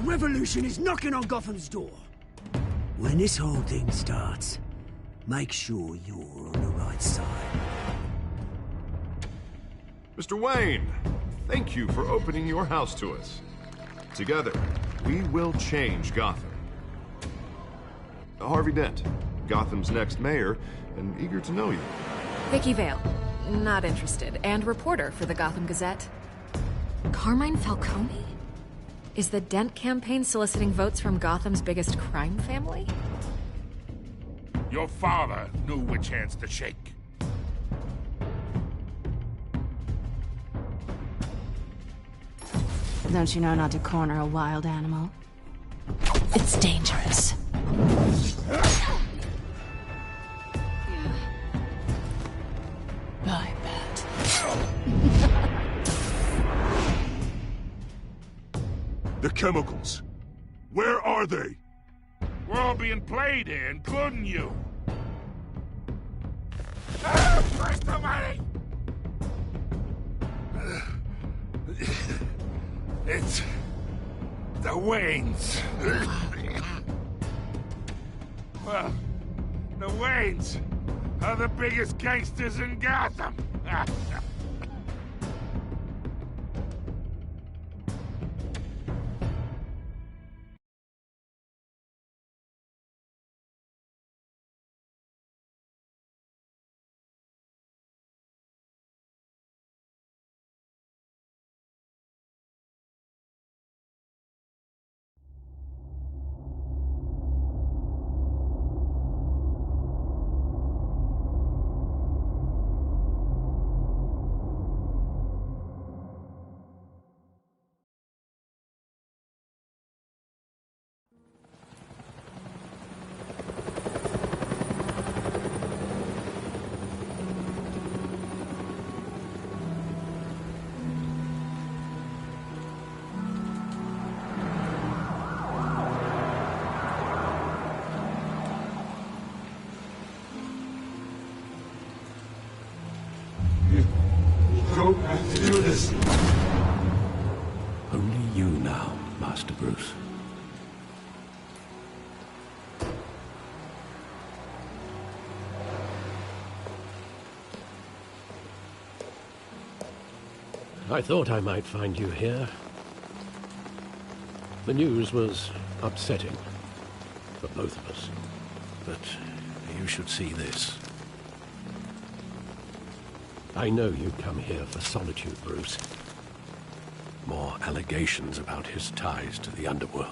revolution is knocking on Gotham's door. When this whole thing starts, make sure you're on the right side. Mr. Wayne, thank you for opening your house to us. Together, we will change Gotham. Harvey Dent, Gotham's next mayor, and eager to know you. Vicky Vale, not interested, and reporter for the Gotham Gazette. Carmine Falcone? Is the Dent campaign soliciting votes from Gotham's biggest crime family? Your father knew which hands to shake. Don't you know not to corner a wild animal? It's dangerous. I bet. The chemicals. Where are they? We're all being played here, including you. First Almighty! It's the Waynes. Well, the Waynes are the biggest gangsters in Gotham. Don't have to do this. Only you now, Master Bruce. I thought I might find you here. The news was upsetting for both of us, but you should see this. I know you come here for solitude, Bruce. More allegations about his ties to the underworld.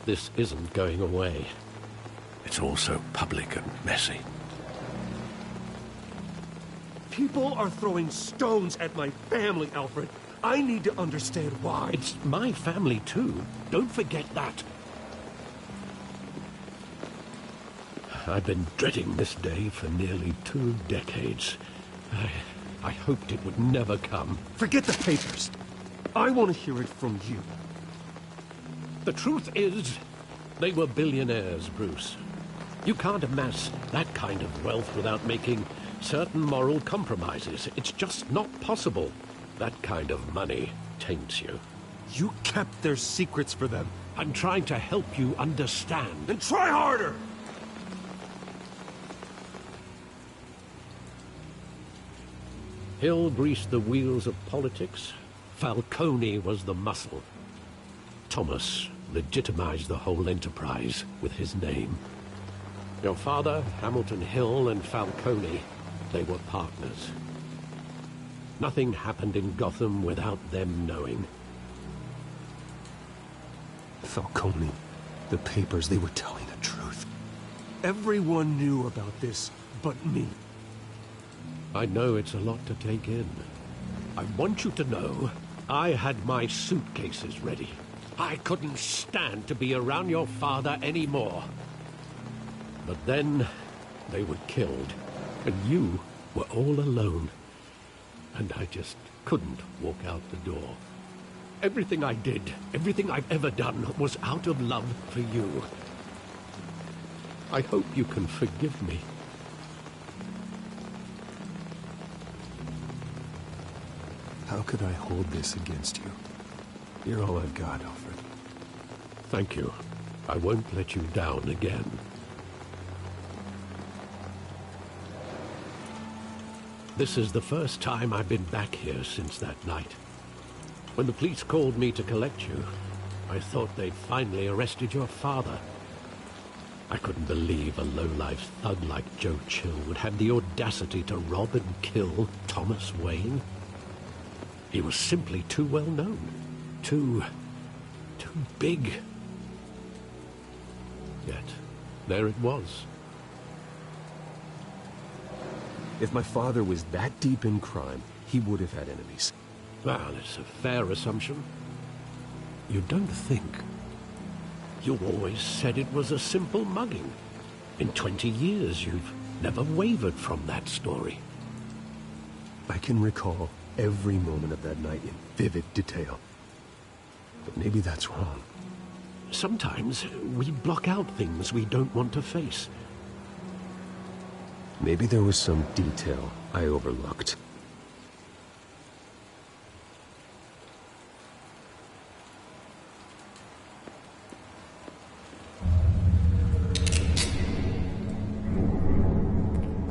This isn't going away. It's all so public and messy. People are throwing stones at my family, Alfred. I need to understand why. It's my family, too. Don't forget that. I've been dreading this day for nearly 2 decades. I hoped it would never come. Forget the papers. I want to hear it from you. The truth is, they were billionaires, Bruce. You can't amass that kind of wealth without making certain moral compromises. It's just not possible. That kind of money taints you. You kept their secrets for them. I'm trying to help you understand. Then try harder! Hill greased the wheels of politics. Falcone was the muscle. Thomas legitimized the whole enterprise with his name. Your father, Hamilton Hill, and Falcone, they were partners. Nothing happened in Gotham without them knowing. Falcone, the papers, they were telling the truth. Everyone knew about this but me. I know it's a lot to take in. I want you to know I had my suitcases ready. I couldn't stand to be around your father anymore. But then they were killed, and you were all alone. And I just couldn't walk out the door. Everything I did, everything I've ever done, was out of love for you. I hope you can forgive me. How could I hold this against you? You're all I've got, Alfred. Thank you. I won't let you down again. This is the first time I've been back here since that night. When the police called me to collect you, I thought they'd finally arrested your father. I couldn't believe a low-life thug like Joe Chill would have the audacity to rob and kill Thomas Wayne. He was simply too well known. Too big. Yet, there it was. If my father was that deep in crime, he would have had enemies. Well, it's a fair assumption. You don't think? You always said it was a simple mugging. In 20 years, you've never wavered from that story. I can recall every moment of that night in vivid detail. But maybe that's wrong. Sometimes we block out things we don't want to face. Maybe there was some detail I overlooked.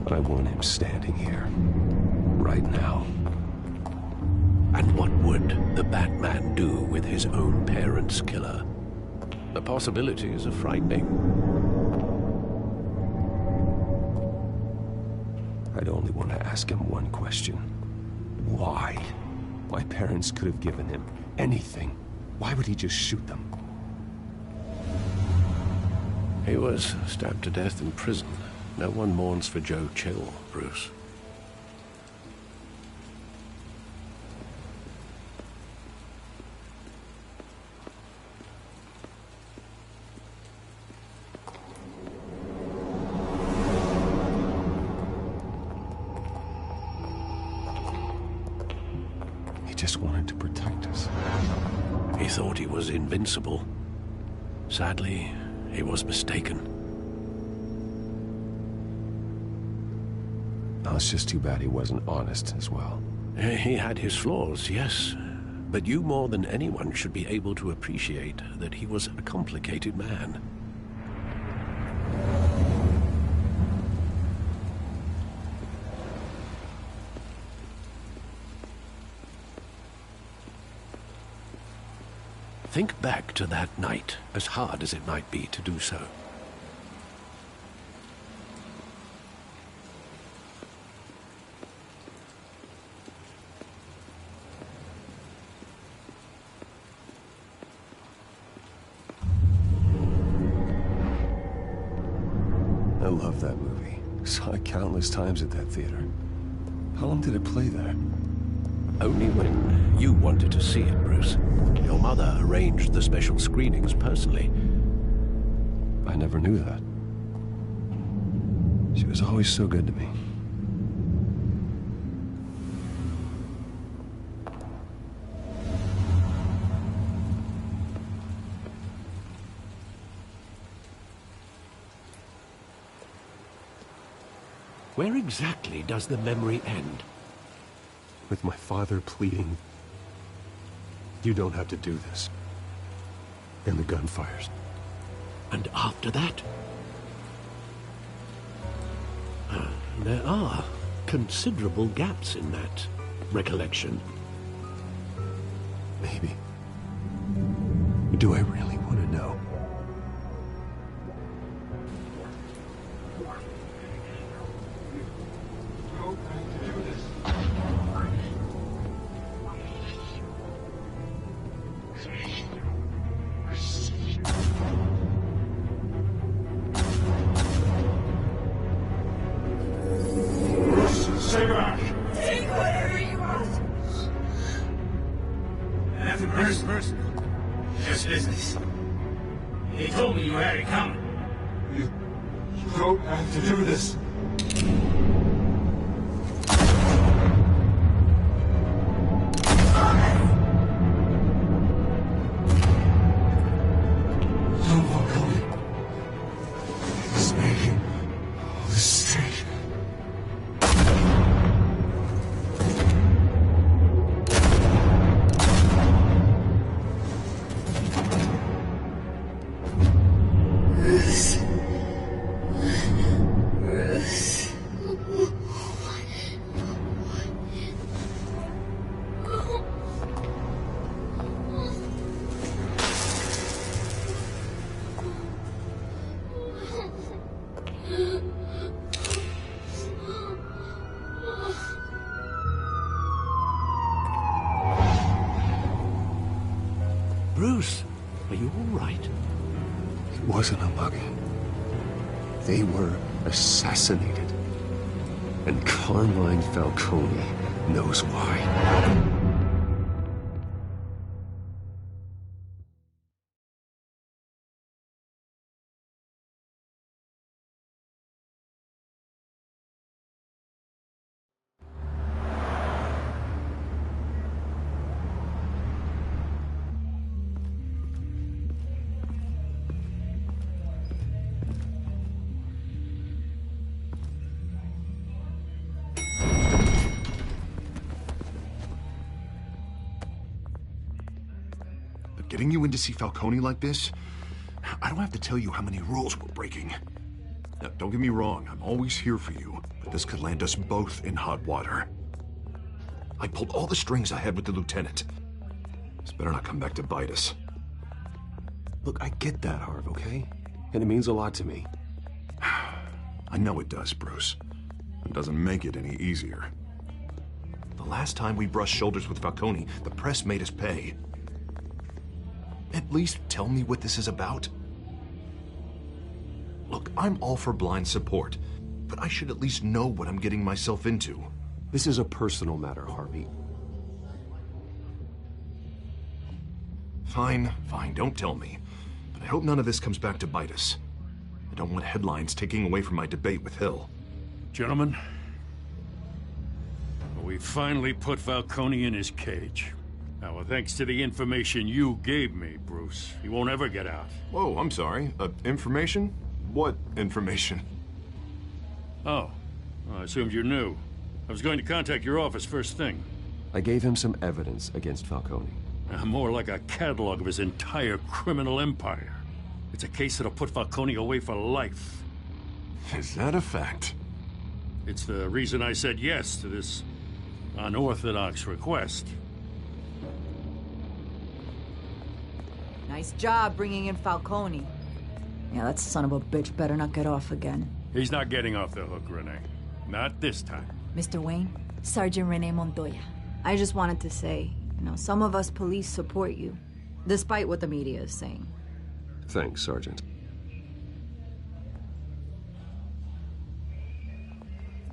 I want him standing here, right now. And what would the Batman do with his own parents' killer? The possibilities are frightening. I'd only want to ask him one question. Why? My parents could have given him anything. Why would he just shoot them? He was stabbed to death in prison. No one mourns for Joe Chill, Bruce. He just wanted to protect us. He thought he was invincible. Sadly, he was mistaken. Oh, it's just too bad he wasn't honest as well. He had his flaws, yes. But you more than anyone should be able to appreciate that he was a complicated man. Think back to that night, as hard as it might be to do so. I love that movie. Saw it countless times at that theater. How long did it play there? Only when you wanted to see it, Bruce. Your mother arranged the special screenings personally. I never knew that. She was always so good to me. Where exactly does the memory end? With my father pleading, "You don't have to do this." And the gun fires. And after that? There are considerable gaps in that recollection. Maybe. Do I really want to know? Take whatever you want. Nothing personal. Just business. He told me you had it coming. You don't have to do this. No more coming. It's making all this straight. wasn't a mugging. They were assassinated. And Carmine Falcone knows why. Getting you in to see Falcone like this? I don't have to tell you how many rules we're breaking. Now, don't get me wrong, I'm always here for you, but this could land us both in hot water. I pulled all the strings I had with the lieutenant. This better not come back to bite us. Look, I get that, Harv, okay? And it means a lot to me. I know it does, Bruce. It doesn't make it any easier. The last time we brushed shoulders with Falcone, the press made us pay. At least tell me what this is about. Look, I'm all for blind support, but I should at least know what I'm getting myself into. This is a personal matter, Harvey. Fine, don't tell me. But I hope none of this comes back to bite us. I don't want headlines taking away from my debate with Hill. Gentlemen, we finally put Falcone in his cage. Now, thanks to the information you gave me, Bruce, he won't ever get out. Whoa, I'm sorry. Information? What information? Oh, I assumed you knew. I was going to contact your office first thing. I gave him some evidence against Falcone. More like a catalog of his entire criminal empire. It's a case that'll put Falcone away for life. Is that a fact? It's the reason I said yes to this unorthodox request. Nice job bringing in Falcone. Yeah, that son of a bitch better not get off again. He's not getting off the hook, Renee. Not this time. Mr. Wayne, Sergeant Renee Montoya. I just wanted to say, some of us police support you, despite what the media is saying. Thanks, Sergeant.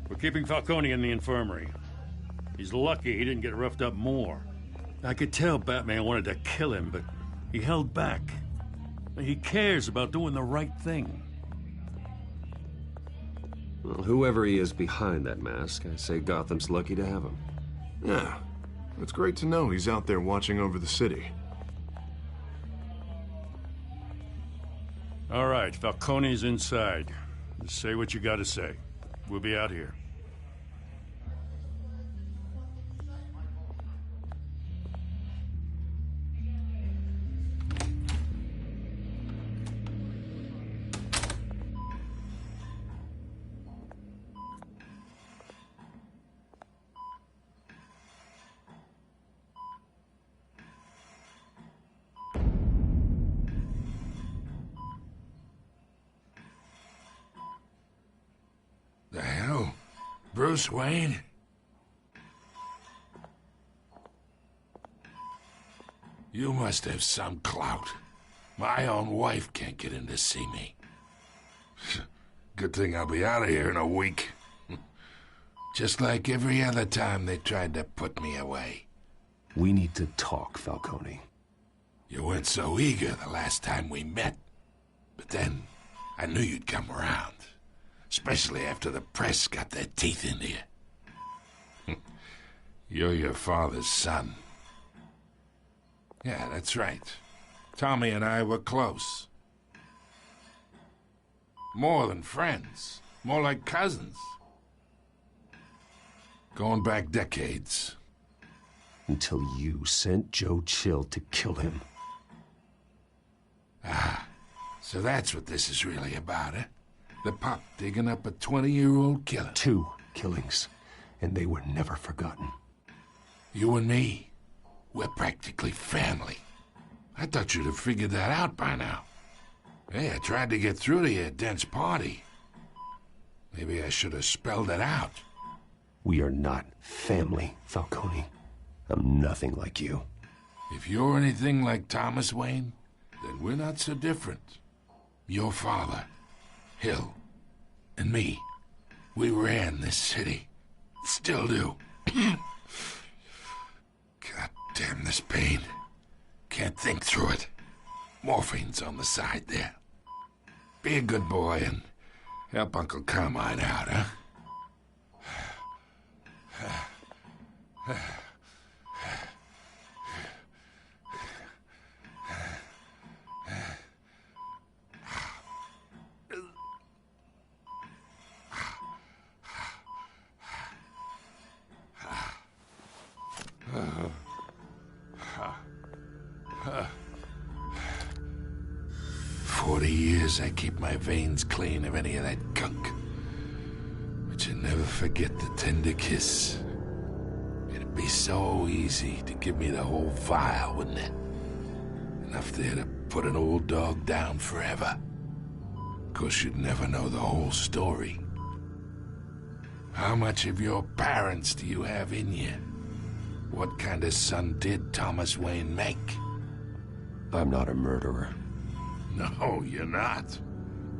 We're keeping Falcone in the infirmary. He's lucky he didn't get roughed up more. I could tell Batman wanted to kill him, but he held back. He cares about doing the right thing. Well, whoever he is behind that mask, I say Gotham's lucky to have him. Yeah, it's great to know he's out there watching over the city. All right, Falcone's inside. Just say what you gotta say. We'll be out here. The hell? Bruce Wayne? You must have some clout. My own wife can't get in to see me. Good thing I'll be out of here in a week. Just like every other time they tried to put me away. We need to talk, Falcone. You weren't so eager the last time we met. But then, I knew you'd come around. Especially after the press got their teeth into you. You're your father's son. Yeah, that's right. Tommy and I were close. More than friends. More like cousins. Going back decades. Until you sent Joe Chill to kill him. Ah, so that's what this is really about, eh? The pup digging up a 20-year-old killer. 2 killings, and they were never forgotten. You and me, we're practically family. I thought you'd have figured that out by now. Hey, I tried to get through to your dense party. Maybe I should have spelled it out. We are not family, Falcone. I'm nothing like you. If you're anything like Thomas Wayne, then we're not so different. Your father, Hill, and me, we ran this city. Still do. God damn this pain. Can't think through it. Morphine's on the side there. Be a good boy and help Uncle Carmine out, huh? I keep my veins clean of any of that gunk. But you never forget the tender kiss. It'd be so easy to give me the whole vial, wouldn't it? Enough there to put an old dog down forever. Of course, you'd never know the whole story. How much of your parents do you have in you? What kind of son did Thomas Wayne make? I'm not a murderer. No, you're not.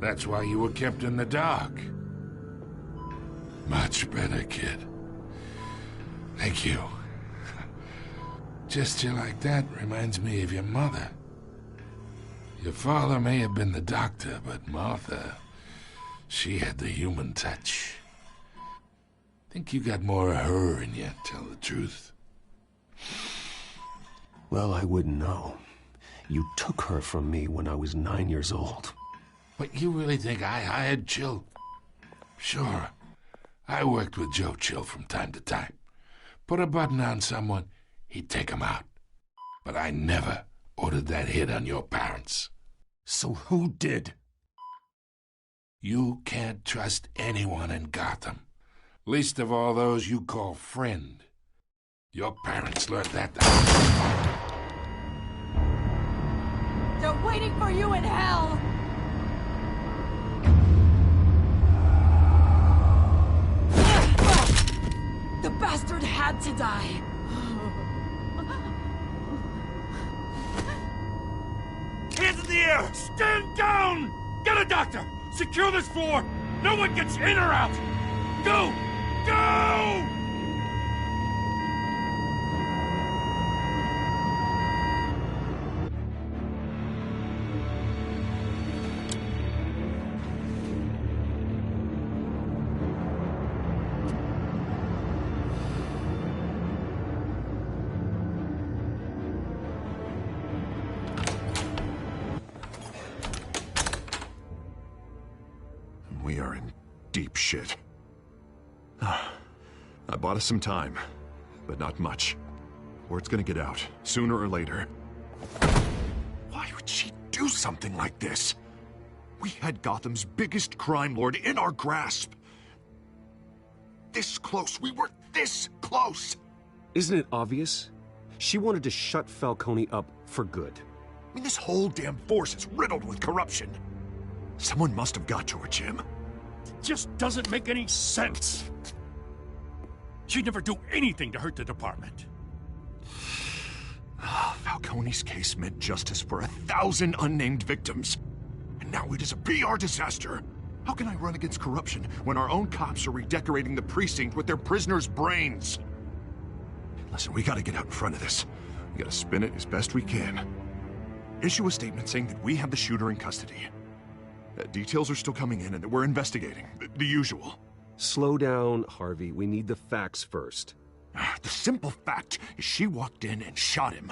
That's why you were kept in the dark. Much better, kid. Thank you. Gesture like that reminds me of your mother. Your father may have been the doctor, but Martha, she had the human touch. Think you got more of her in you, tell the truth. Well, I wouldn't know. You took her from me when I was 9 years old. But you really think I hired Chill? Sure. I worked with Joe Chill from time to time. Put a button on someone, he'd take him out. But I never ordered that hit on your parents. So who did? You can't trust anyone in Gotham. Least of all those you call friend. Your parents learned that. They're waiting for you in hell! The bastard had to die! Hands in the air! Stand down! Get a doctor! Secure this floor! No one gets in or out! Go! Go! We are in deep shit. I bought us some time, but not much. Word's gonna get out, sooner or later. Why would she do something like this? We had Gotham's biggest crime lord in our grasp. This close. We were this close. Isn't it obvious? She wanted to shut Falcone up for good. I mean, this whole damn force is riddled with corruption. Someone must have got to her, Jim. It just doesn't make any sense. She'd never do anything to hurt the department. Falcone's case meant justice for 1,000 unnamed victims. And now it is a PR disaster. How can I run against corruption when our own cops are redecorating the precinct with their prisoners' brains? Listen, we gotta get out in front of this. We gotta spin it as best we can. Issue a statement saying that we have the shooter in custody. Details are still coming in and that we're investigating. The usual. Slow down, Harvey. We need the facts first. The simple fact is she walked in and shot him.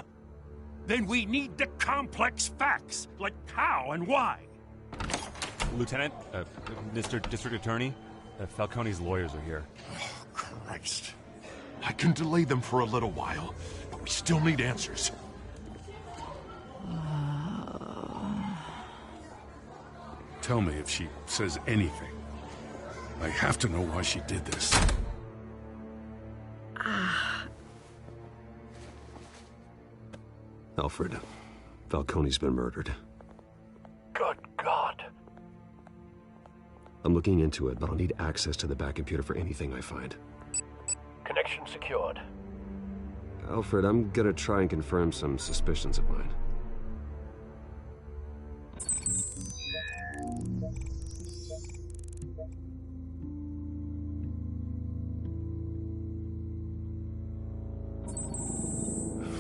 Then we need the complex facts, like how and why. Lieutenant, Mr. District Attorney, Falcone's lawyers are here. Oh, Christ. I can delay them for a little while, but we still need answers. Tell me if she says anything. I have to know why she did this. Alfred, Falcone's been murdered. Good God. I'm looking into it, but I'll need access to the back computer for anything I find. Connection secured. Alfred, I'm gonna try and confirm some suspicions of mine.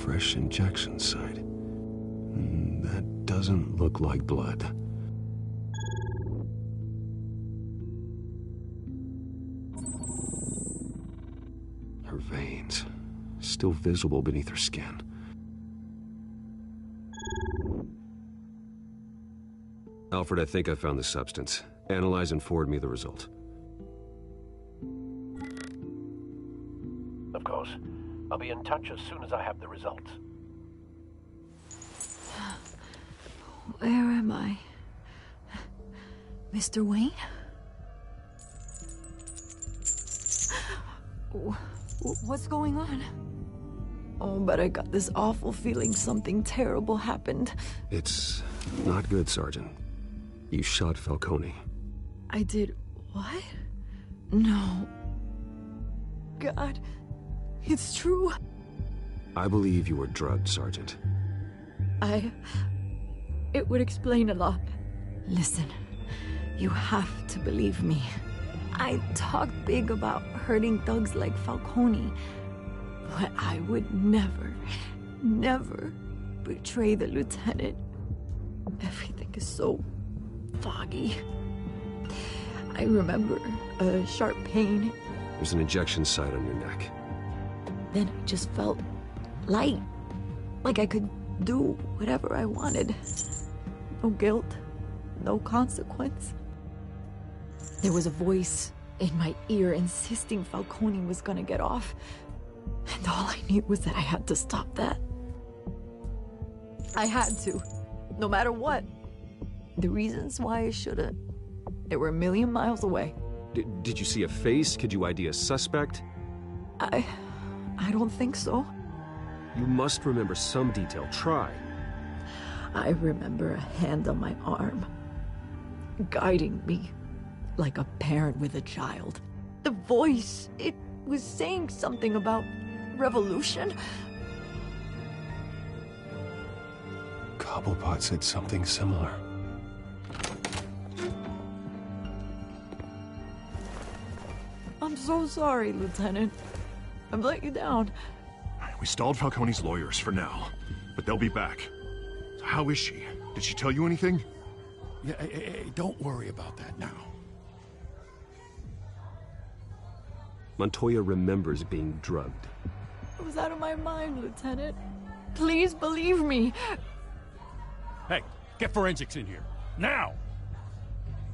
fresh injection site. That doesn't look like blood. Her veins, still visible beneath her skin. Alfred, I think I found the substance. Analyze and forward me the result. Of course. I'll be in touch as soon as I have the results. Where am I? Mr. Wayne? What's going on? Oh, but I got this awful feeling something terrible happened. It's not good, Sergeant. You shot Falcone. I did what? No. God, it's true. I believe you were drugged, Sergeant. It would explain a lot. Listen, you have to believe me. I talk big about hurting thugs like Falcone, but I would never, never betray the lieutenant. Everything is so foggy. I remember a sharp pain. There's an injection site on your neck. Then I just felt light, like I could do whatever I wanted. No guilt, no consequence. There was a voice in my ear insisting Falcone was gonna get off. And all I knew was that I had to stop that. I had to, no matter what. The reasons why I shouldn't, they were a million miles away. Did you see a face? Could you ID a suspect? I don't think so. You must remember some detail. Try. I remember a hand on my arm, guiding me like a parent with a child. The voice, it was saying something about revolution. Cobblepot said something similar. I'm so sorry, Lieutenant. I've let you down. We stalled Falcone's lawyers for now, but they'll be back. So how is she? Did she tell you anything? Yeah, hey, don't worry about that now. Montoya remembers being drugged. I was out of my mind, Lieutenant. Please believe me. Hey, get forensics in here. Now!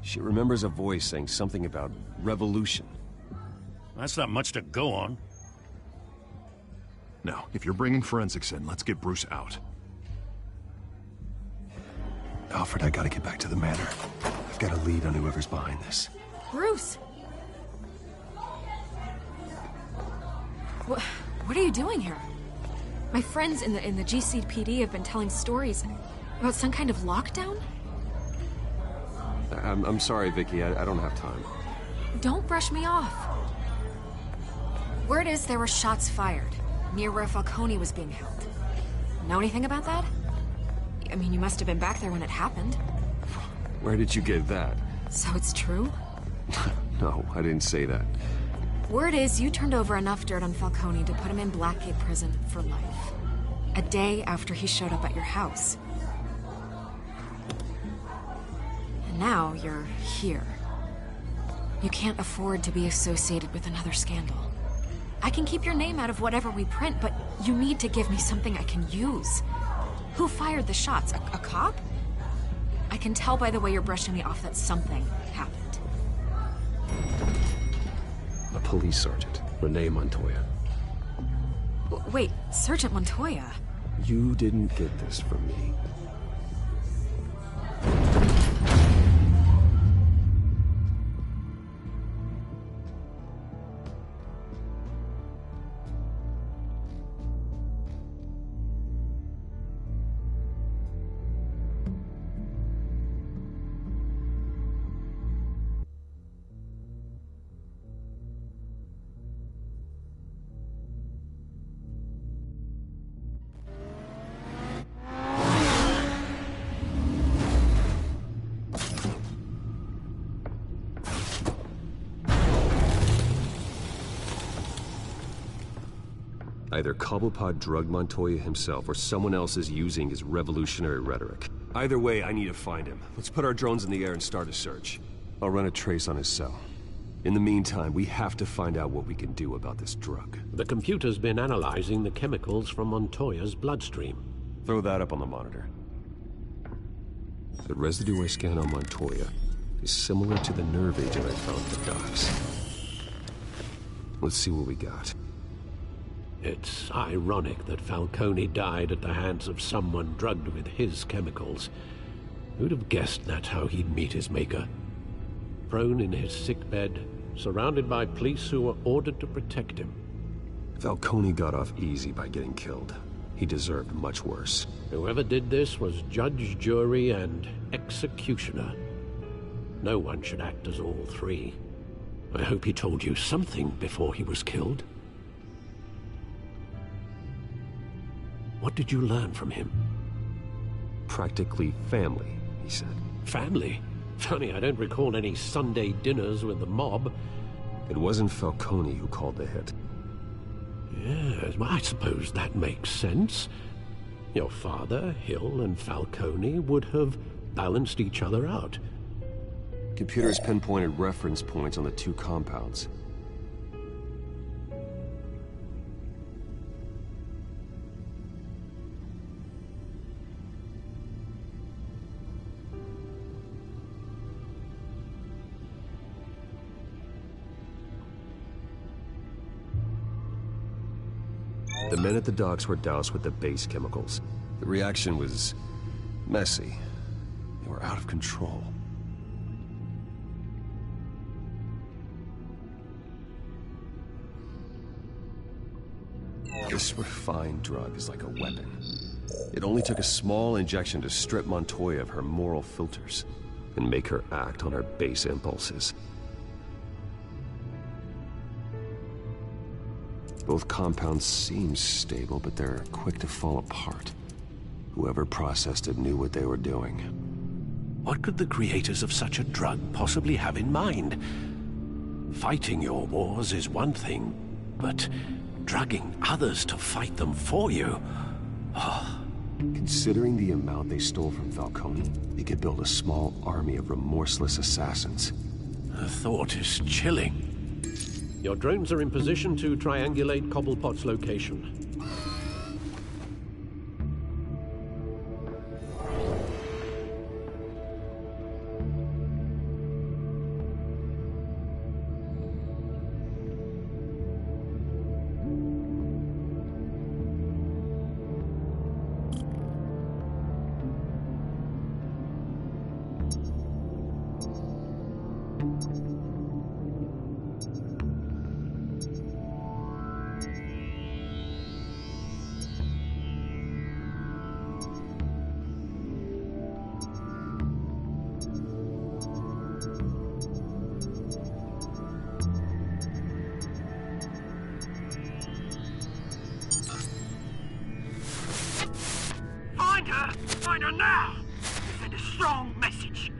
She remembers a voice saying something about revolution. That's not much to go on. Now, if you're bringing forensics in, let's get Bruce out. Alfred, I gotta get back to the manor. I've got a lead on whoever's behind this. Bruce! What are you doing here? My friends in the GCPD have been telling stories about some kind of lockdown? I'm sorry, Vicky. I don't have time. Don't brush me off. Word is there were shots fired near where Falcone was being held. Know anything about that? I mean, you must have been back there when it happened. Where did you get that? So it's true? No, I didn't say that. Word is you turned over enough dirt on Falcone to put him in Blackgate Prison for life. A day after he showed up at your house. And now you're here. You can't afford to be associated with another scandal. I can keep your name out of whatever we print, but you need to give me something I can use. Who fired the shots? A cop? I can tell by the way you're brushing me off that something happened. A police sergeant, Renee Montoya. Wait, Sergeant Montoya? You didn't get this from me. Either Cobblepot drugged Montoya himself, or someone else is using his revolutionary rhetoric. Either way, I need to find him. Let's put our drones in the air and start a search. I'll run a trace on his cell. In the meantime, we have to find out what we can do about this drug. The computer's been analyzing the chemicals from Montoya's bloodstream. Throw that up on the monitor. The residue I scan on Montoya is similar to the nerve agent I found at the docks. Let's see what we got. It's ironic that Falcone died at the hands of someone drugged with his chemicals. Who'd have guessed that's how he'd meet his maker? Prone in his sickbed, surrounded by police who were ordered to protect him. Falcone got off easy by getting killed. He deserved much worse. Whoever did this was judge, jury, and executioner. No one should act as all three. I hope he told you something before he was killed. What did you learn from him? Practically family, he said. Family? Funny, I don't recall any Sunday dinners with the mob. It wasn't Falcone who called the hit. Yes, well, I suppose that makes sense. Your father, Hill, and Falcone would have balanced each other out. Computers pinpointed reference points on the two compounds. The men at the docks were doused with the base chemicals. The reaction was messy. They were out of control. This refined drug is like a weapon. It only took a small injection to strip Montoya of her moral filters and make her act on her base impulses. Both compounds seem stable, but they're quick to fall apart. Whoever processed it knew what they were doing. What could the creators of such a drug possibly have in mind? Fighting your wars is one thing, but drugging others to fight them for you? Oh. Considering the amount they stole from Falcone, they could build a small army of remorseless assassins. The thought is chilling. Your drones are in position to triangulate Cobblepot's location. Find her now! Send a strong message.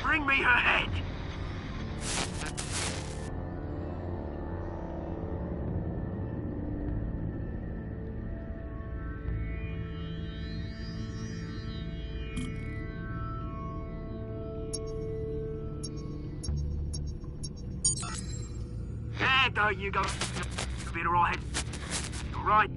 Bring me her head! There you go. Be alright. Alright.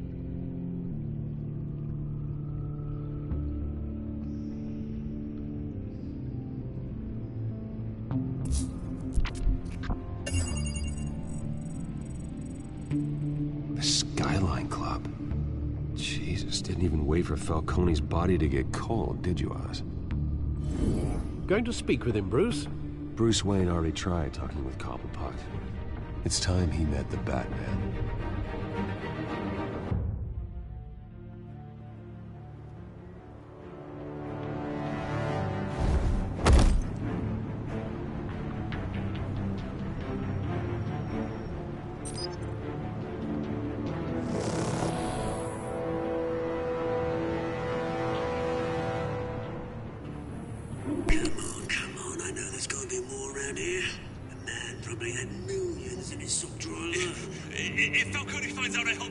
The Skyline Club. Jesus, didn't even wait for Falcone's body to get cold, did you, Oz? Going to speak with him, Bruce? Bruce Wayne already tried talking with Cobblepot. It's time he met the Batman.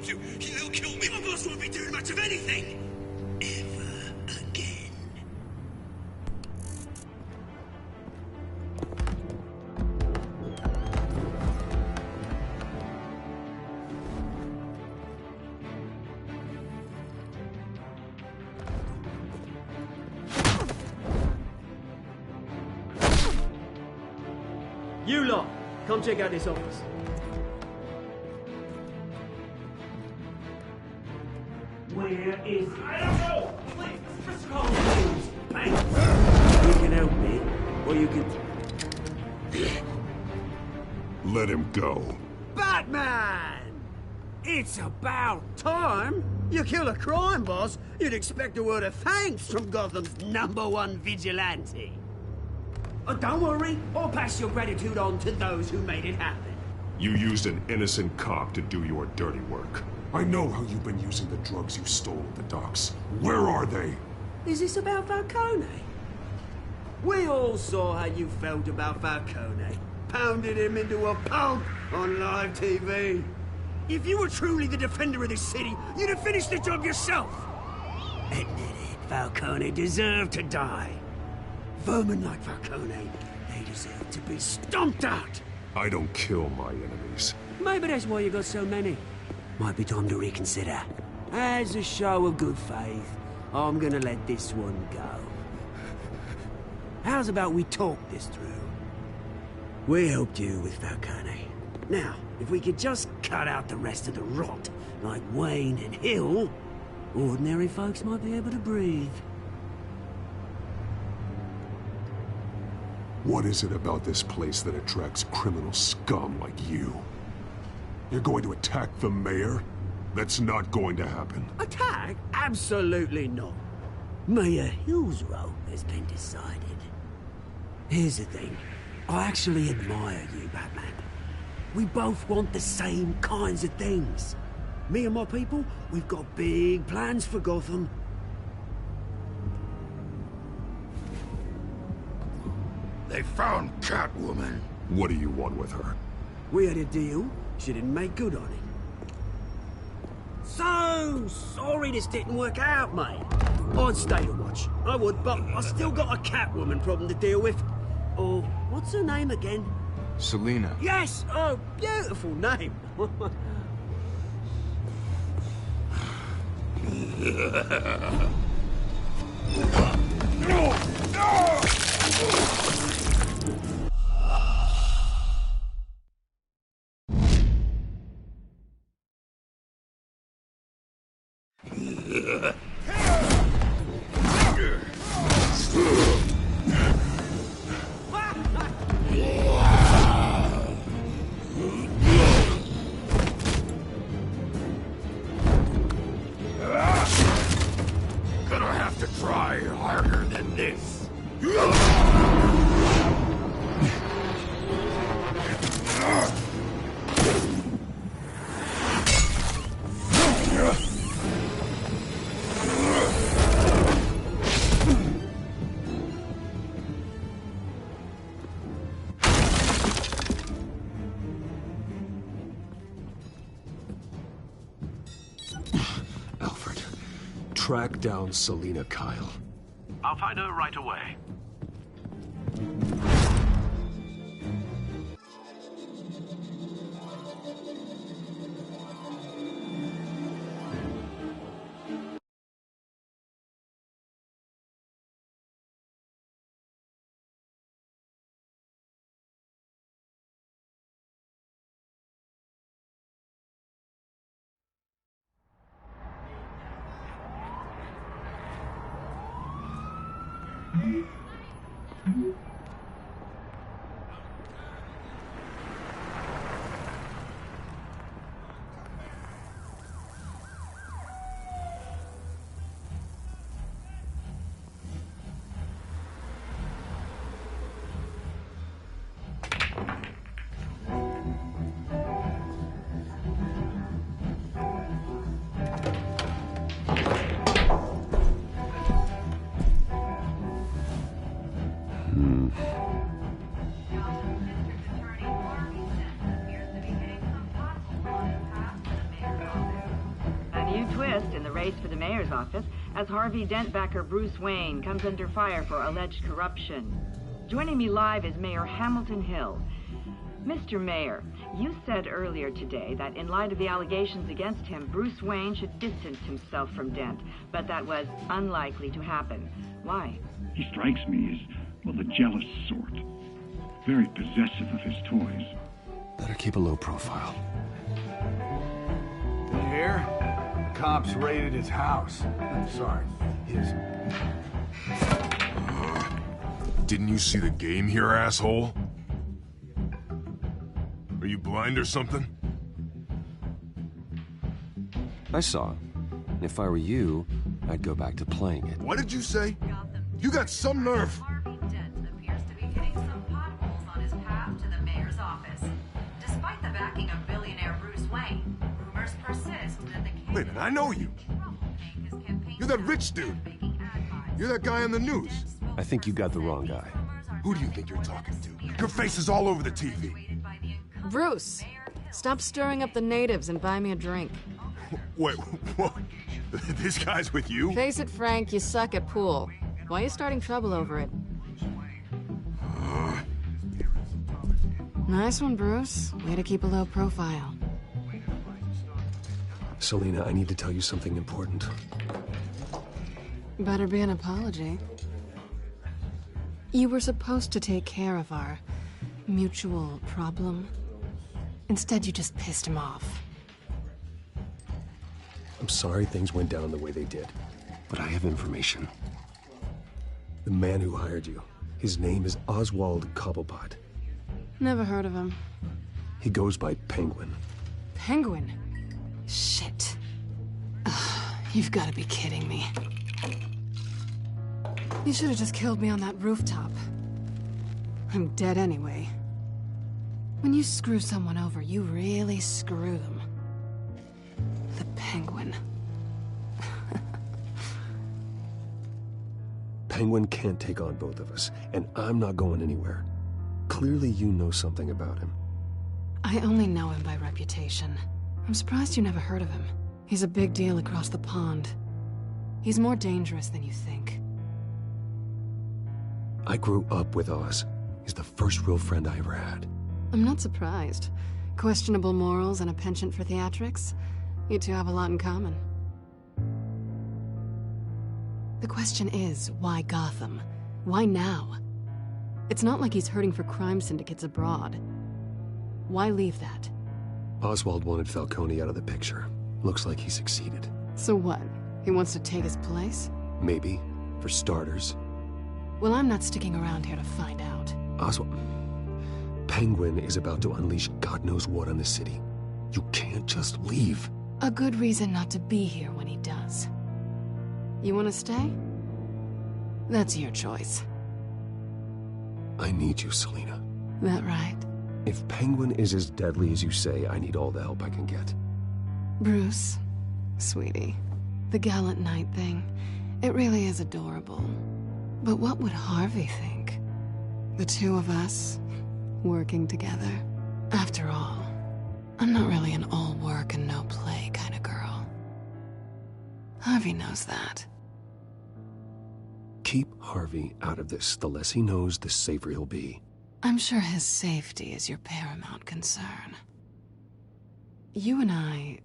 told you, he'll kill me. My boss won't be doing much of anything. Ever again. You lot, come check out this office. Where is it? I don't know! Please, Mr. Collins, please! You can help me, or you can... Let him go. Batman! It's about time. You kill a crime boss, you'd expect a word of thanks from Gotham's #1 vigilante. Oh, don't worry, I'll pass your gratitude on to those who made it happen. You used an innocent cop to do your dirty work. I know how you've been using the drugs you stole at the docks. Where are they? Is this about Falcone? We all saw how you felt about Falcone. Pounded him into a pulp on live TV. If you were truly the defender of this city, you'd have finished the job yourself. Admit it, Falcone deserved to die. Vermin like Falcone, they deserve to be stomped out. I don't kill my enemies. Maybe that's why you got so many. Might be time to reconsider. As a show of good faith, I'm gonna let this one go. How's about we talk this through? We helped you with Falcone. Now, if we could just cut out the rest of the rot, like Wayne and Hill, ordinary folks might be able to breathe. What is it about this place that attracts criminal scum like you? You're going to attack the mayor? That's not going to happen. Attack? Absolutely not. Mayor Hill's role has been decided. Here's the thing. I actually admire you, Batman. We both want the same kinds of things. Me and my people, we've got big plans for Gotham. They found Catwoman. What do you want with her? We had a deal. She didn't make good on it. So sorry this didn't work out, mate. I'd stay to watch. I would, but I still got a Catwoman problem to deal with. Oh, what's her name again? Selina. Yes! Oh, beautiful name. Gonna have to try harder than this. Alfred, track down Selina Kyle. I'll find her right away. persist in the race for the mayor's office as Harvey Dent backer Bruce Wayne comes under fire for alleged corruption. Joining me live is Mayor Hamilton Hill. Mr. Mayor, you said earlier today that in light of the allegations against him, Bruce Wayne should distance himself from Dent, but that was unlikely to happen. Why? He strikes me as, well, the jealous sort. Very possessive of his toys. Better keep a low profile. Did you hear? Cops raided his house. Sorry, his. Didn't you see the game here, asshole? Are you blind or something? I saw it. If I were you, I'd go back to playing it. What did you say? You got some nerve. Harvey Dent appears to be hitting some potholes on his path to the mayor's office. Despite the backing of billionaire Bruce Wayne, rumors persist that the Wait a minute, I know you. You're that rich dude. You're that guy on the news. I think you got the wrong guy. Who do you think you're talking to? Your face is all over the TV. Bruce, stop stirring up the natives and buy me a drink. Wait, what? This guy's with you? Face it, Frank, you suck at pool. Why are you starting trouble over it? Nice one, Bruce. Way to keep a low profile. Selina, I need to tell you something important. Better be an apology. You were supposed to take care of our mutual problem. Instead, you just pissed him off. I'm sorry things went down the way they did, but I have information. The man who hired you, his name is Oswald Cobblepot. Never heard of him. He goes by Penguin. Penguin? Shit. Ugh, you've got to be kidding me. You should have just killed me on that rooftop. I'm dead anyway. When you screw someone over, you really screw them. The Penguin. Penguin can't take on both of us, and I'm not going anywhere. Clearly you know something about him. I only know him by reputation. I'm surprised you never heard of him. He's a big deal across the pond. He's more dangerous than you think. I grew up with Oz. He's the first real friend I ever had. I'm not surprised. Questionable morals and a penchant for theatrics. You two have a lot in common. The question is, why Gotham? Why now? It's not like he's hurting for crime syndicates abroad. Why leave that? Oswald wanted Falcone out of the picture. Looks like he succeeded. So what? He wants to take his place? Maybe, for starters. Well, I'm not sticking around here to find out. Oswald... Penguin is about to unleash God knows what on the city. You can't just leave. A good reason not to be here when he does. You want to stay? That's your choice. I need you, Selina. That right? If Penguin is as deadly as you say, I need all the help I can get. Bruce, sweetie, the gallant knight thing, it really is adorable. But what would Harvey think? The two of us, working together. After all, I'm not really an all work and no play kind of girl. Harvey knows that. Keep Harvey out of this. The less he knows, the safer he'll be. I'm sure his safety is your paramount concern. You and I...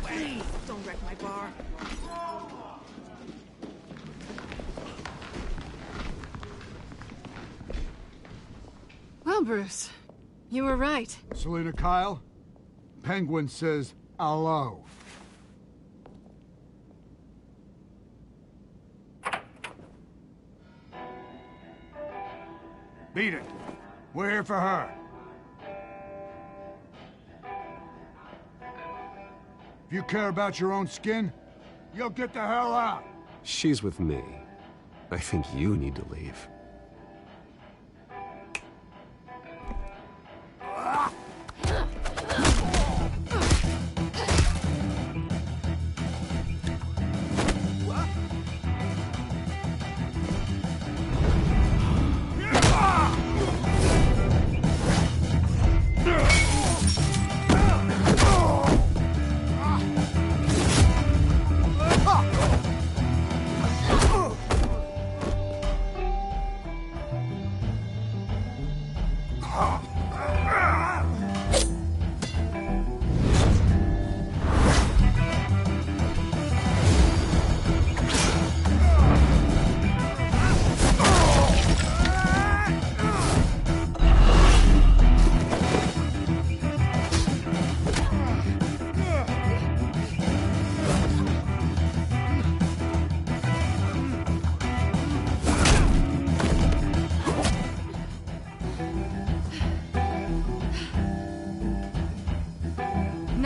Please, don't wreck my bar. Well, Bruce, you were right. Selina Kyle, Penguin says hello. Beat it. We're here for her. If you care about your own skin, you'll get the hell out. She's with me. I think you need to leave. Ah!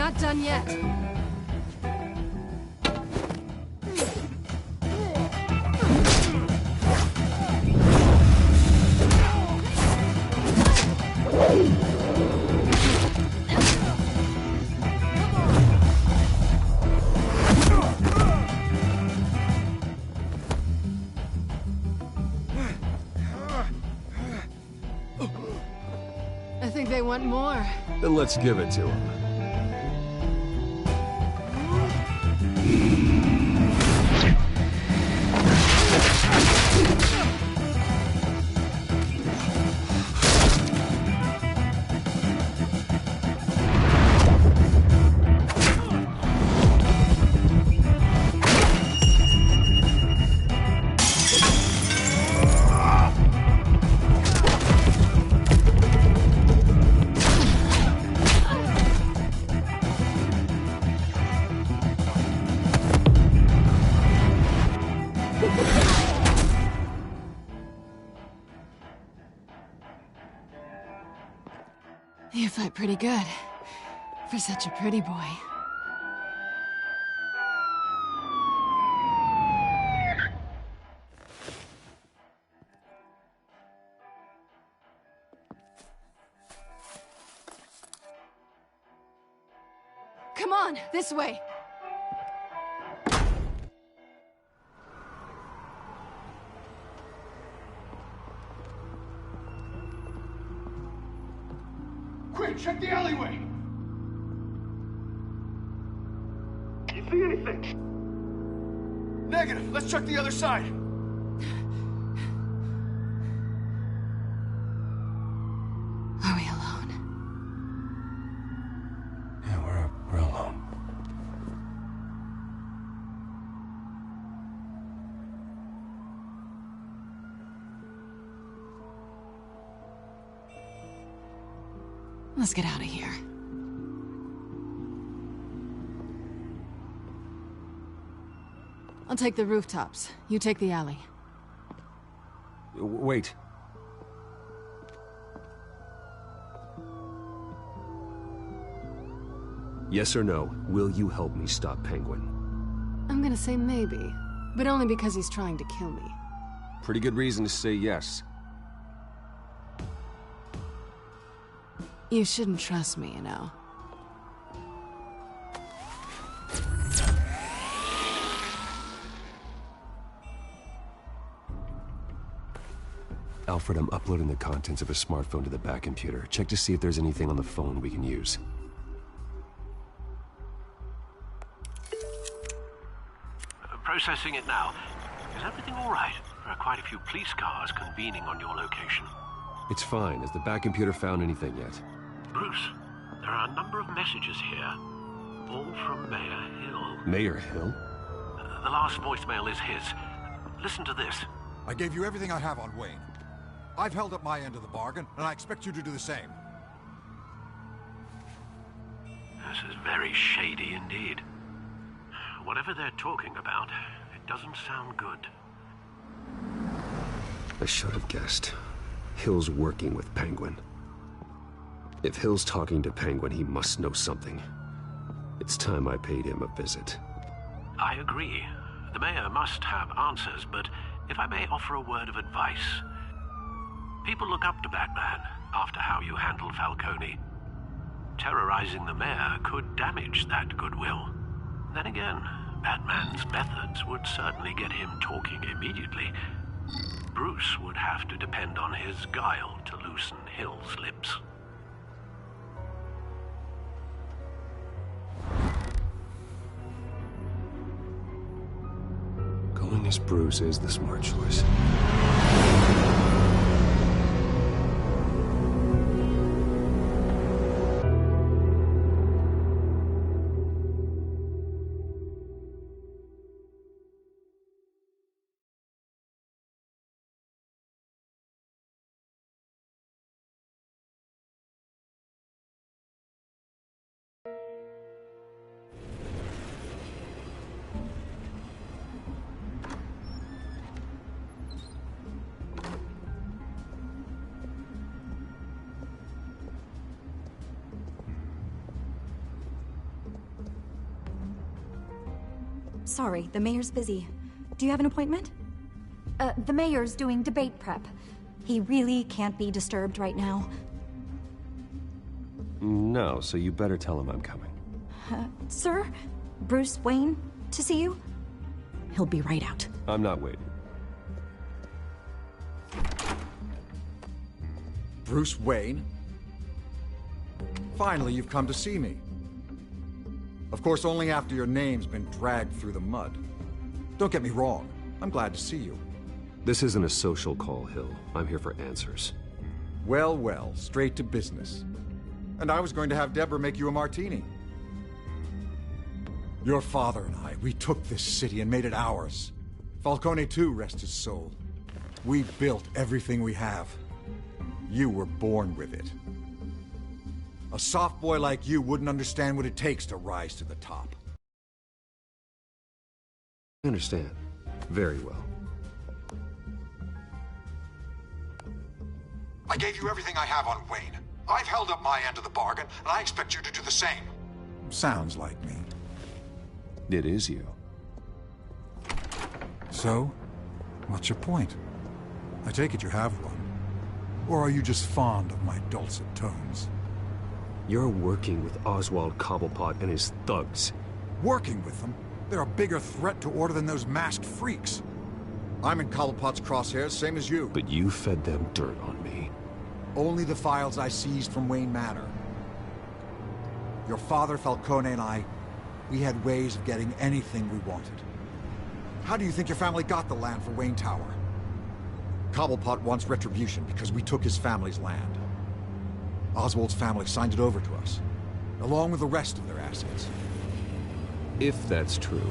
not done yet. I think they want more. Then let's give it to them. You fight pretty good. For such a pretty boy. Come on, this way. Quick, check the alleyway! You see anything? Negative. Let's check the other side. Are we alone? Yeah, we're alone. Let's get out of here. I'll take the rooftops. You take the alley. Wait. Yes or no, will you help me stop Penguin? I'm gonna say maybe, but only because he's trying to kill me. Pretty good reason to say yes. You shouldn't trust me, you know. Alfred, I'm uploading the contents of a smartphone to the back computer. Check to see if there's anything on the phone we can use. Processing it now. Is everything all right? There are quite a few police cars convening on your location. It's fine. Has the back computer found anything yet? Bruce, there are a number of messages here, all from Mayor Hill. Mayor Hill? The last voicemail is his. Listen to this. I gave you everything I have on Wayne. I've held up my end of the bargain, and I expect you to do the same. This is very shady indeed. Whatever they're talking about, it doesn't sound good. I should have guessed. Hill's working with Penguin. If Hill's talking to Penguin, he must know something. It's time I paid him a visit. I agree. The mayor must have answers, but if I may offer a word of advice. People look up to Batman after how you handled Falcone. Terrorizing the mayor could damage that goodwill. Then again, Batman's methods would certainly get him talking immediately. Bruce would have to depend on his guile to loosen Hill's lips. Going as Bruce is the smart choice. Sorry, the mayor's busy. Do you have an appointment? The mayor's doing debate prep. He really can't be disturbed right now. No, so you better tell him I'm coming. Sir? Bruce Wayne to see you? He'll be right out. I'm not waiting. Bruce Wayne? Finally, you've come to see me. Of course, only after your name's been dragged through the mud. Don't get me wrong, I'm glad to see you. This isn't a social call, Hill. I'm here for answers. Well, well, straight to business. And I was going to have Deborah make you a martini. Your father and I, we took this city and made it ours. Falcone too, rest his soul. We built everything we have. You were born with it. A soft boy like you wouldn't understand what it takes to rise to the top. I understand. Very well. I gave you everything I have on Wayne. I've held up my end of the bargain, and I expect you to do the same. Sounds like me. It is you. So, what's your point? I take it you have one. Or are you just fond of my dulcet tones? You're working with Oswald Cobblepot and his thugs. Working with them? They're a bigger threat to order than those masked freaks. I'm in Cobblepot's crosshairs, same as you. But you fed them dirt on me. Only the files I seized from Wayne Manor. Your father, Falcone, and I, we had ways of getting anything we wanted. How do you think your family got the land for Wayne Tower? Cobblepot wants retribution because we took his family's land. Oswald's family signed it over to us, along with the rest of their assets. If that's true,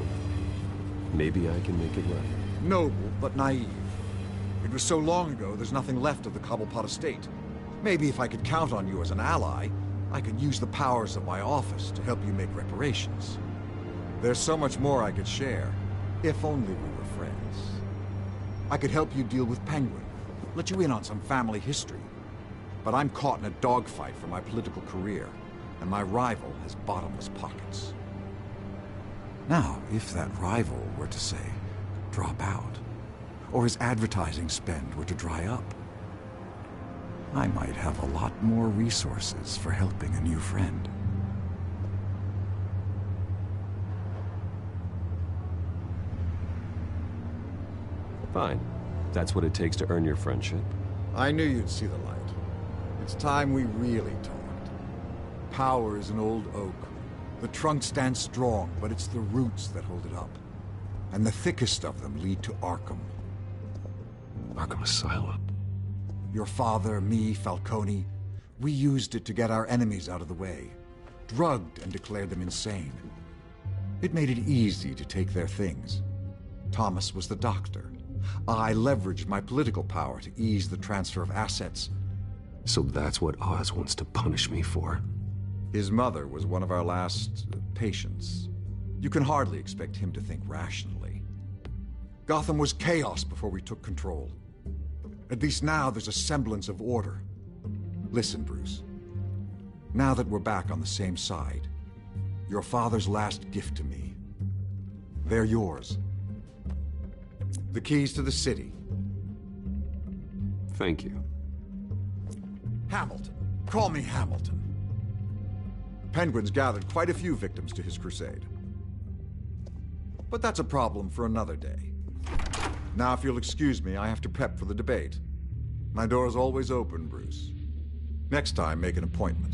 maybe I can make it right. Noble, but naive. It was so long ago, there's nothing left of the Cobblepot estate. Maybe if I could count on you as an ally, I could use the powers of my office to help you make reparations. There's so much more I could share, if only we were friends. I could help you deal with Penguin, let you in on some family history. But I'm caught in a dogfight for my political career, and my rival has bottomless pockets. Now, if that rival were to say, drop out, or his advertising spend were to dry up, I might have a lot more resources for helping a new friend. Fine. That's what it takes to earn your friendship. I knew you'd see the light. It's time we really talked. Power is an old oak. The trunk stands strong, but it's the roots that hold it up. And the thickest of them lead to Arkham. Arkham Asylum? Your father, me, Falcone, we used it to get our enemies out of the way. Drugged and declared them insane. It made it easy to take their things. Thomas was the doctor. I leveraged my political power to ease the transfer of assets. So that's what Oz wants to punish me for? His mother was one of our last patients. You can hardly expect him to think rationally. Gotham was chaos before we took control. At least now there's a semblance of order. Listen, Bruce. Now that we're back on the same side, your father's last gift to me, they're yours. The keys to the city. Thank you. Hamilton. Call me Hamilton. Penguin's gathered quite a few victims to his crusade. But that's a problem for another day. Now, if you'll excuse me, I have to prep for the debate. My door is always open, Bruce. Next time, make an appointment.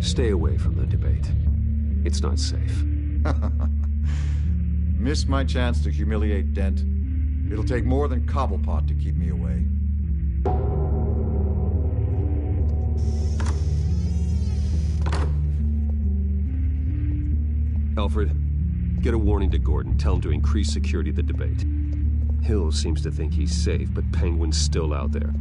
Stay away from the debate. It's not safe. Miss my chance to humiliate Dent. It'll take more than Cobblepot to keep me away. Alfred, get a warning to Gordon. Tell him to increase security at the debate. Hill seems to think he's safe, but Penguin's still out there.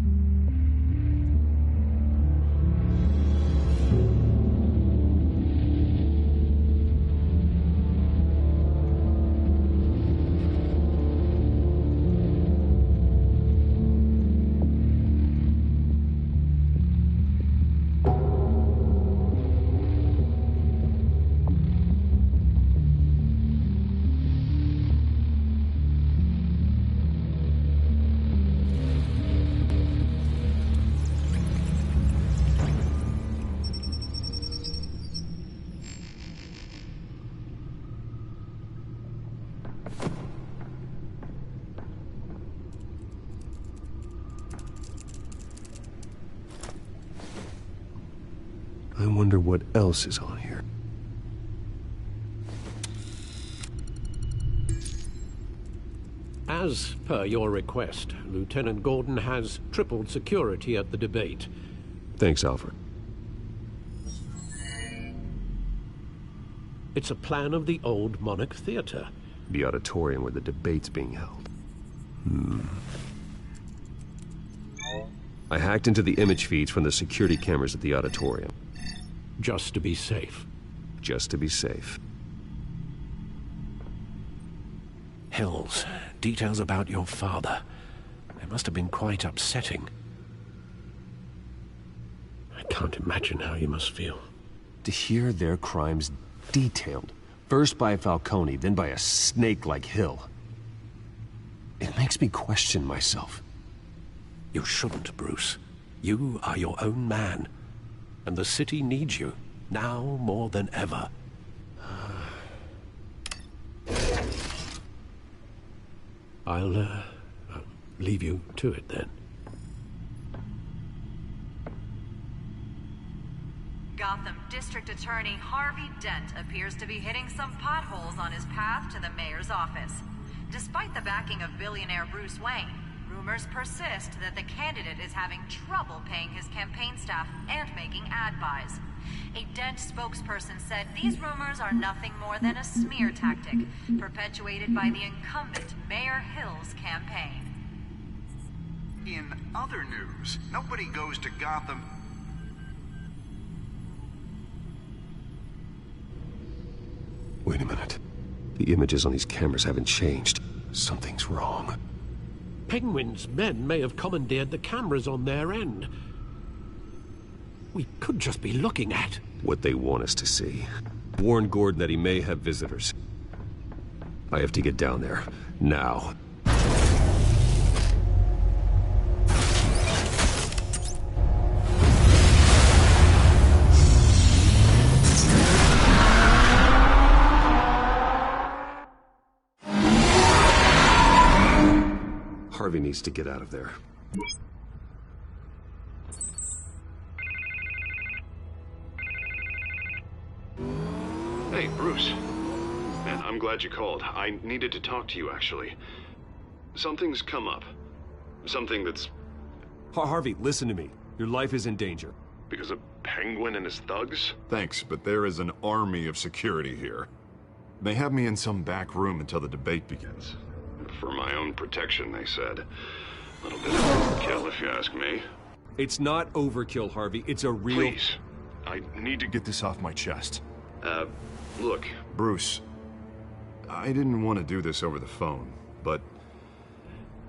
I wonder what else is on here. As per your request, Lieutenant Gordon has tripled security at the debate. Thanks, Alfred. It's a plan of the old Monarch Theater. The auditorium where the debate's being held. I hacked into the image feeds from the security cameras at the auditorium. Just to be safe. Just to be safe. Hills, details about your father. They must have been quite upsetting. I can't imagine how you must feel. To hear their crimes detailed, first by Falcone, then by a snake like Hill. It makes me question myself. You shouldn't, Bruce. You are your own man. And the city needs you, now more than ever. I'll leave you to it then. Gotham District Attorney Harvey Dent appears to be hitting some potholes on his path to the mayor's office. Despite the backing of billionaire Bruce Wayne, rumors persist that the candidate is having trouble paying his campaign staff and making ad buys. A Dent spokesperson said these rumors are nothing more than a smear tactic, perpetuated by the incumbent Mayor Hill's campaign. In other news, nobody goes to Gotham. Wait a minute. The images on these cameras haven't changed. Something's wrong. Penguin's men may have commandeered the cameras on their end. We could just be looking at what they want us to see. Warn Gordon that he may have visitors. I have to get down there. Now. Harvey needs to get out of there. Hey, Bruce. Man, I'm glad you called. I needed to talk to you, actually. Something's come up. Something that's... Harvey, listen to me. Your life is in danger. Because of Penguin and his thugs? Thanks, but there is an army of security here. They have me in some back room until the debate begins. For my own protection, they said. A little bit of overkill, if you ask me. It's not overkill, Harvey. It's a real... Please. I need to get this off my chest. Look, Bruce. I didn't want to do this over the phone, but...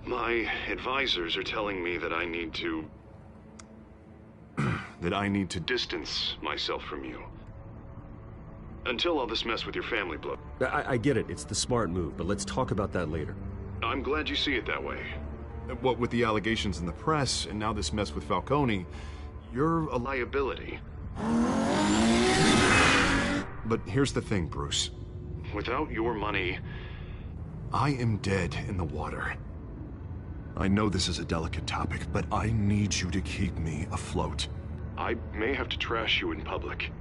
my advisors are telling me that I need to... that I need to distance myself from you. Until all this mess with your family blows. I get it. It's the smart move, but let's talk about that later. I'm glad you see it that way. What with the allegations in the press, and now this mess with Falcone, you're a liability. But here's the thing, Bruce. Without your money, I am dead in the water. I know this is a delicate topic, but I need you to keep me afloat. I may have to trash you in public,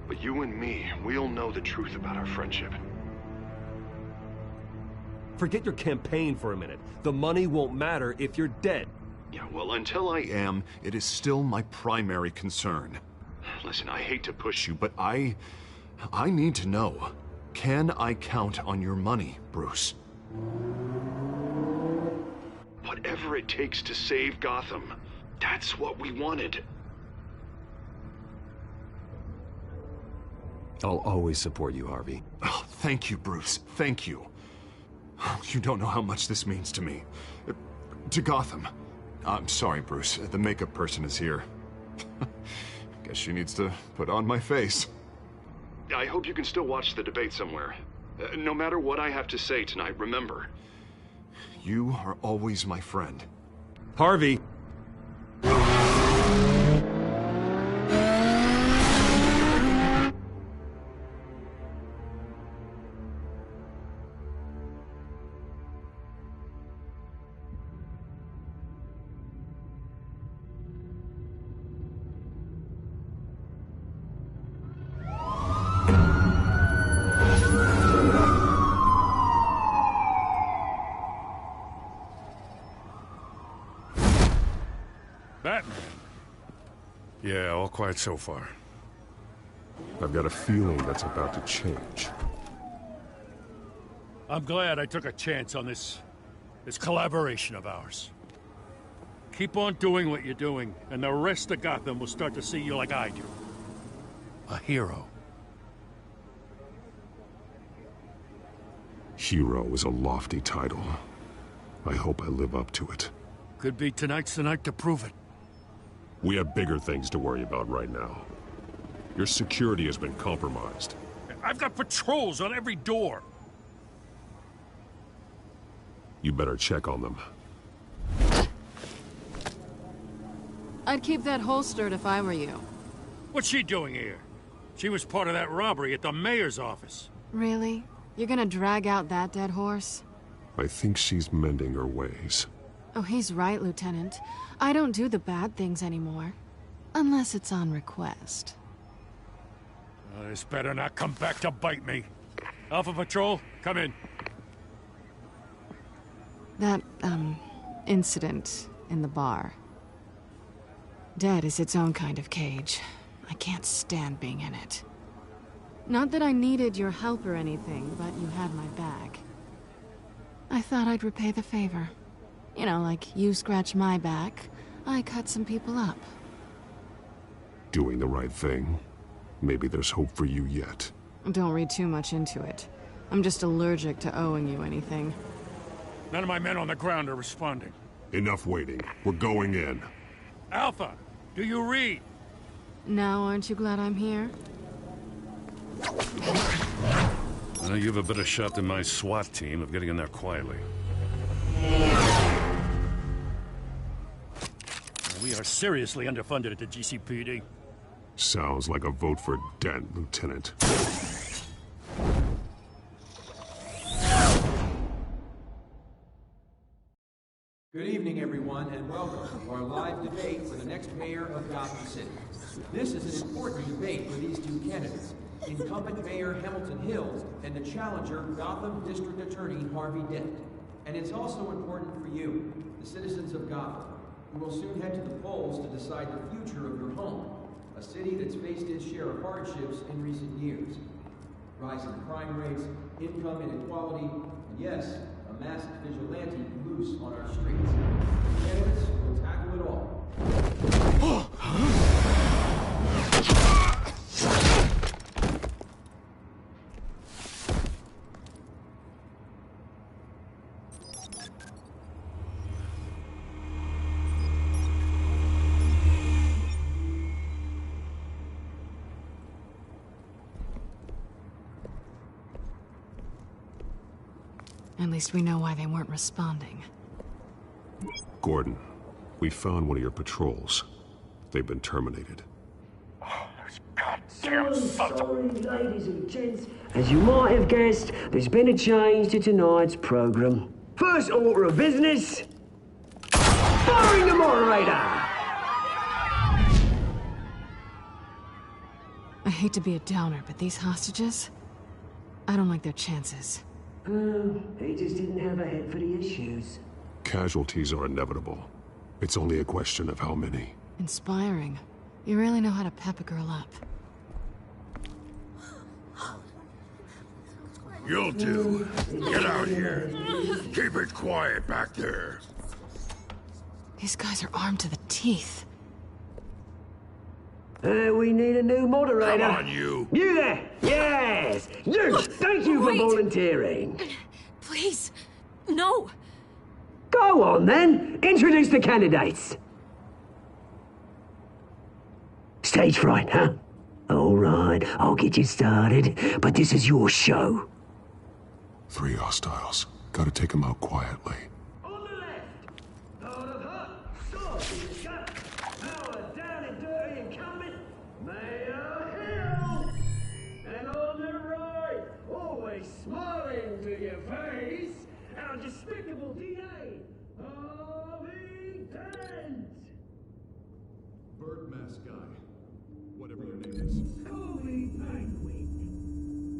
but you and me, we'll know the truth about our friendship. Forget your campaign for a minute. The money won't matter if you're dead. Yeah, well, until I am, it is still my primary concern. Listen, I hate to push you, but I need to know. Can I count on your money, Bruce? Whatever it takes to save Gotham. That's what we wanted. I'll always support you, Harvey. Oh, thank you, Bruce. Thank you. You don't know how much this means to me. To Gotham. I'm sorry, Bruce. The makeup person is here. Guess she needs to put on my face. I hope you can still watch the debate somewhere. No matter what I have to say tonight, remember, you are always my friend. Harvey! Yeah, all quiet so far. I've got a feeling that's about to change. I'm glad I took a chance on this collaboration of ours. Keep on doing what you're doing, and the rest of Gotham will start to see you like I do. A hero. Hero is a lofty title. I hope I live up to it. Could be tonight's the night to prove it. We have bigger things to worry about right now. Your security has been compromised. I've got patrols on every door. You better check on them. I'd keep that holstered if I were you. What's she doing here? She was part of that robbery at the mayor's office. Really? You're gonna drag out that dead horse? I think she's mending her ways. Oh, he's right, Lieutenant. I don't do the bad things anymore. Unless it's on request. This better not come back to bite me. Alpha Patrol, come in. That, incident in the bar. Dead is its own kind of cage. I can't stand being in it. Not that I needed your help or anything, but you had my back. I thought I'd repay the favor. You know, like you scratch my back, I cut some people up. Doing the right thing. Maybe there's hope for you yet. Don't read too much into it. I'm just allergic to owing you anything. None of my men on the ground are responding. Enough waiting. We're going in. Alpha, do you read? Now, aren't you glad I'm here? You have a better shot than my SWAT team of getting in there quietly. We are seriously underfunded at the GCPD. Sounds like a vote for Dent, Lieutenant. Good evening, everyone, and welcome to our live debate for the next mayor of Gotham City. This is an important debate for these two candidates, incumbent Mayor Hamilton Hill and the challenger Gotham District Attorney Harvey Dent. And it's also important for you, the citizens of Gotham, who will soon head to the polls to decide the future of your home, a city that's faced its share of hardships in recent years. Rising crime rates, income inequality, and yes, a masked vigilante loose on our streets. Candidates will tackle it all. At least we know why they weren't responding. Gordon, we found one of your patrols. They've been terminated. So sorry, ladies and gents. As you might have guessed, there's been a change to tonight's program. First order of business, firing the moderator! I hate to be a downer, but these hostages? I don't like their chances. He just didn't have a head for the issues. Casualties are inevitable. It's only a question of how many. Inspiring. You really know how to pep a girl up. You'll do. Get out here. Keep it quiet back there. These guys are armed to the teeth. We need a new moderator. Come on, you. You there! Yes! You! Thank you for volunteering. Please, no. Go on, then. Introduce the candidates. Stage fright, huh? All right, I'll get you started, but this is your show. 3 hostiles. Gotta take them out quietly. Smiling to your face, our despicable DA, Harvey Dent! Bird mask guy. Whatever your name is. Call me Penguin.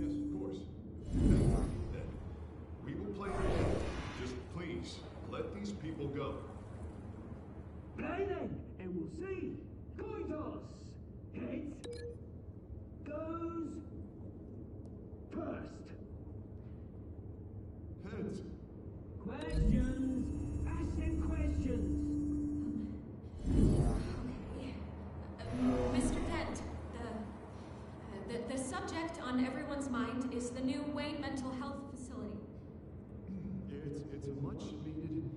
Yes, of course. Then, we will play the game. Just please, let these people go. Play then, and we'll see. Coins Toss. Heads. Goes. First. Heads. Questions. Ask them questions. Mr. Dent, the subject on everyone's mind is the new Wayne Mental Health Facility. It's a much-needed,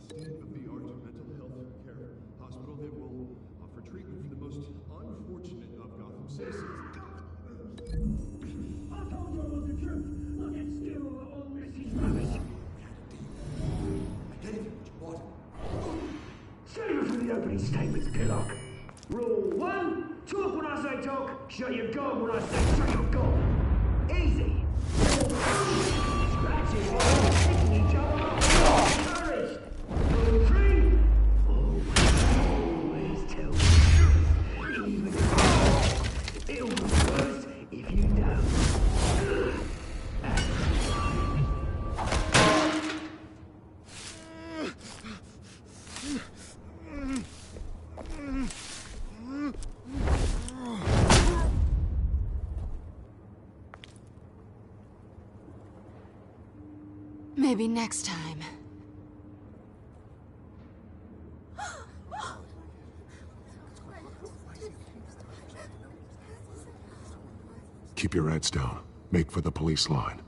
state-of-the-art mental health care hospital that will offer treatment for the most unfortunate of Gotham citizens. I told you I want the truth. Not that still all Messi's rubbish. I gave you what you wanted. Save it for the opening statements, Pillock. Rule 1, talk when I say talk, shut your gob when I say shut your gob. Easy. Rule 2, scratching while picking each other up. Courage. Rule 3, always tell the truth. Even if it'll be worse if you don't. Maybe next time. Keep your heads down. Make for the police line.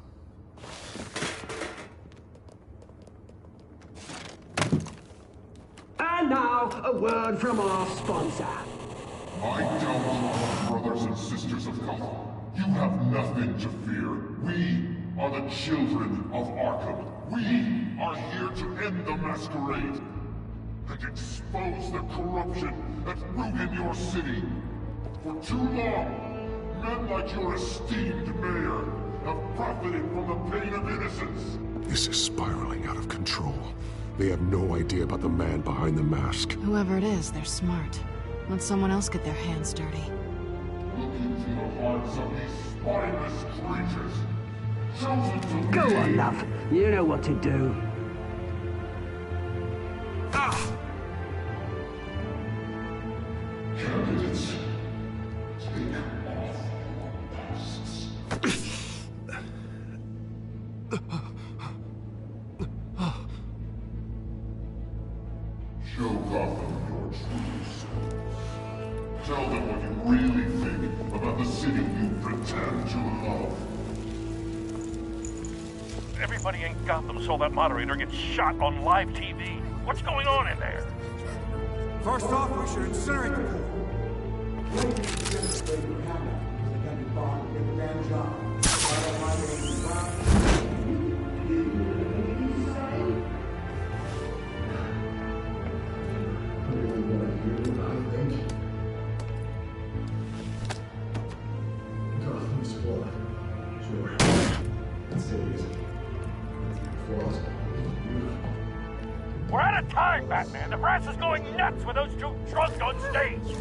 And now, a word from our sponsor. I doubt, brothers and sisters of Gotham, you have nothing to fear. We are the children of Arkham. We are here to end the masquerade and expose the corruption that's ruined your city. For too long, men like your esteemed mayor have profited from the pain of innocence. This is spiraling out of control. They have no idea about the man behind the mask. Whoever it is, they're smart. Let someone else get their hands dirty. Look into the hearts of these spineless creatures. Chosen to Go lead. on, love. You know what to do. Candidates, take off your masks. Show Gotham your true selves. Tell them what you really think about the city you pretend to love. Everybody in Gotham saw that moderator get shot on live TV. What's going on in there? First off, we should incinerate the pool. Gotham's full. Sure. Let's take it easy. We're out of time, Batman. The brass is going nuts with those two drunks on stage.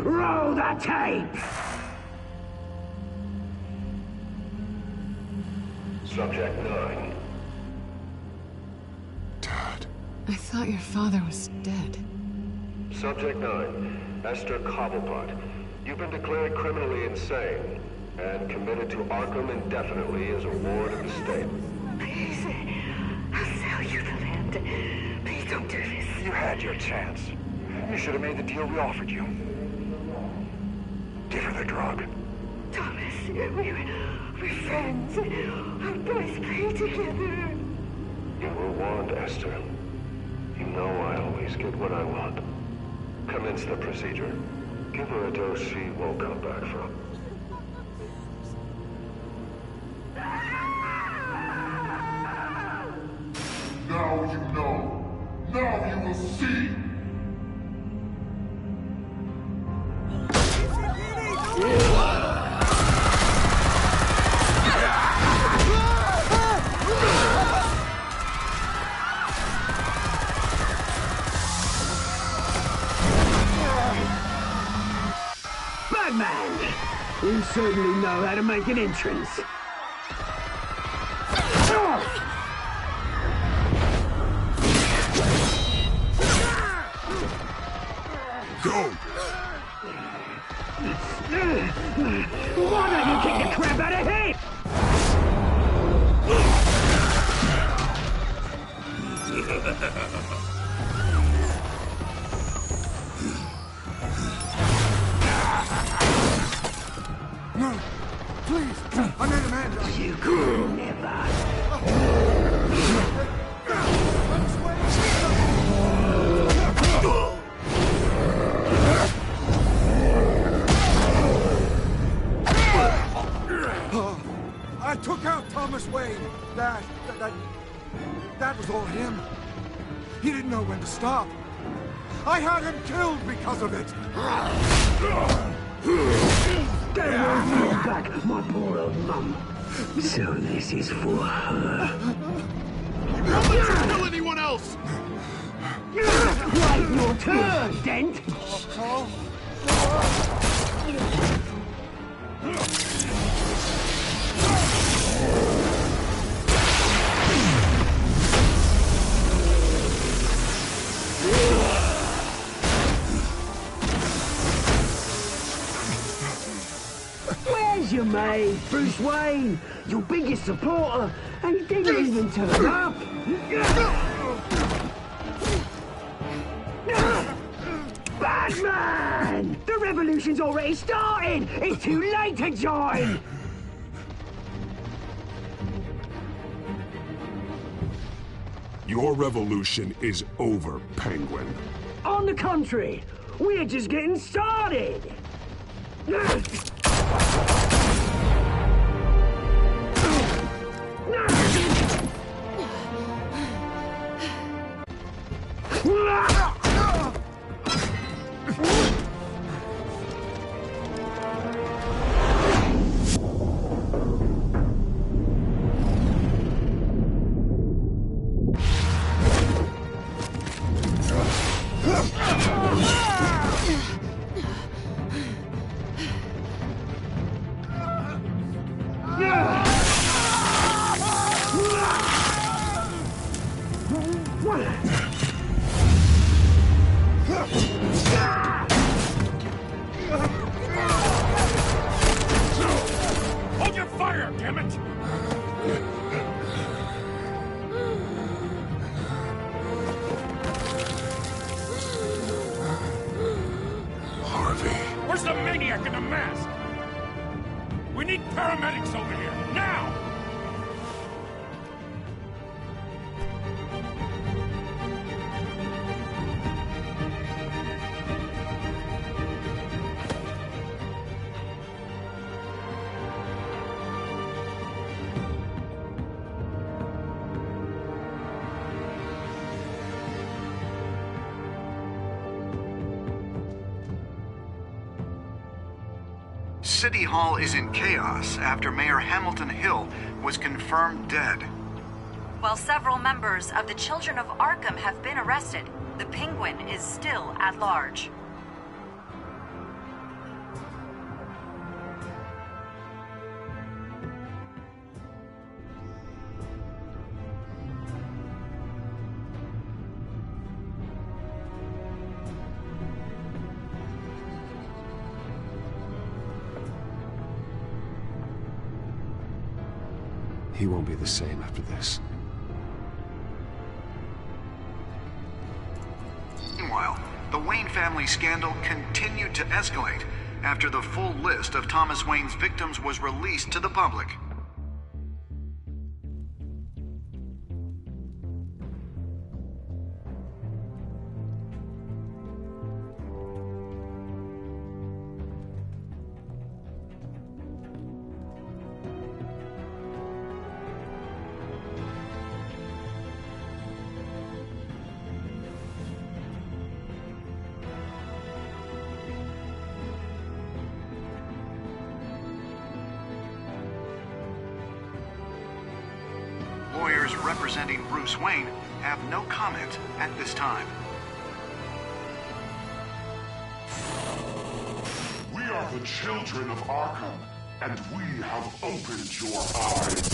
Roll the tape! Subject 9. I thought your father was dead. Subject 9. Esther Cobblepot. You've been declared criminally insane and committed to Arkham indefinitely as a ward of the state. Please, I'll sell you the land. Please don't do this. You had your chance. You should have made the deal we offered you. Give her the drug. Thomas, we're friends. Our boys play together. You were warned, Esther. You know I always get what I want. Commence the procedure. Give her a dose she won't come back from. Now you know. Now you will see. certainly know how to make an entrance. Go! Why don't you kick the crap out of him? No! Please! I made a man! You could never! I took out Thomas Wayne. That was all him. He didn't know when to stop. I had him killed because of it. Get away from your back, my poor old mum. So this is for her. Don't let you kill anyone else! Wait your turn, Dent! Where's your mate, Bruce Wayne? Your biggest supporter, and he didn't even turn up! Batman! The revolution's already started! It's too late to join! Your revolution is over, Penguin. On the contrary, we're just getting started! Hold your fire, damn it! Harvey. Where's the maniac in the mask? We need paramedics over here, now! City Hall is in chaos after Mayor Hamilton Hill was confirmed dead. While several members of the Children of Arkham have been arrested, the Penguin is still at large. He won't be the same after this. Meanwhile, the Wayne family scandal continued to escalate after the full list of Thomas Wayne's victims was released to the public. Lawyers representing Bruce Wayne have no comment at this time. We are the children of Arkham. and we have opened your eyes.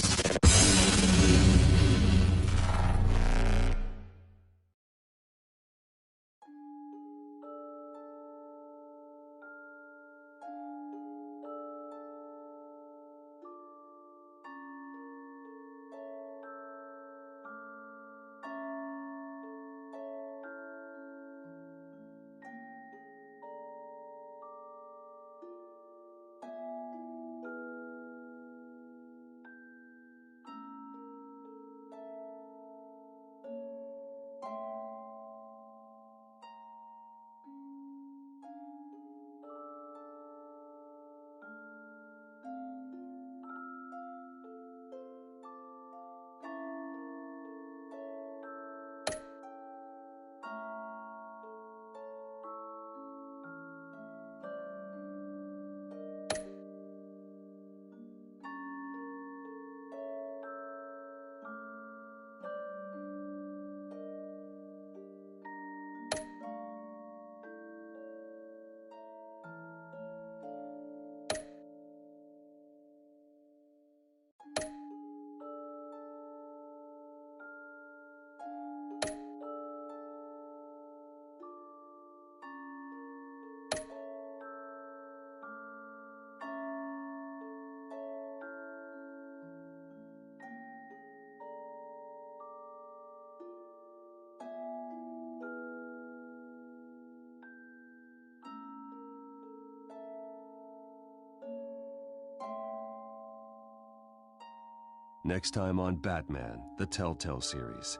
Next time on Batman, the Telltale series.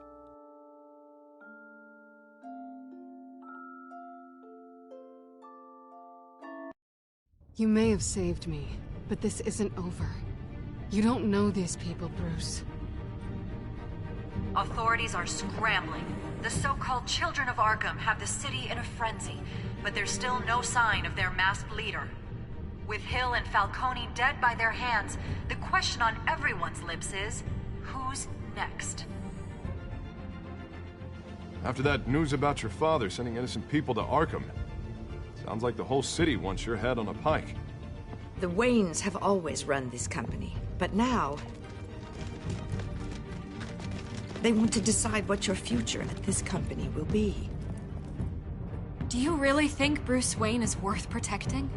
You may have saved me, but this isn't over. You don't know these people, Bruce. Authorities are scrambling. The so-called Children of Arkham have the city in a frenzy, but there's still no sign of their masked leader. With Hill and Falcone dead by their hands, the question on everyone's lips is, who's next? After that news about your father sending innocent people to Arkham, sounds like the whole city wants your head on a pike. The Waynes have always run this company, but now they want to decide what your future at this company will be. Do you really think Bruce Wayne is worth protecting?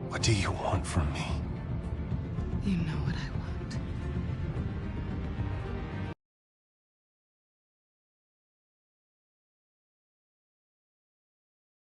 What do you want from me? You know what I want.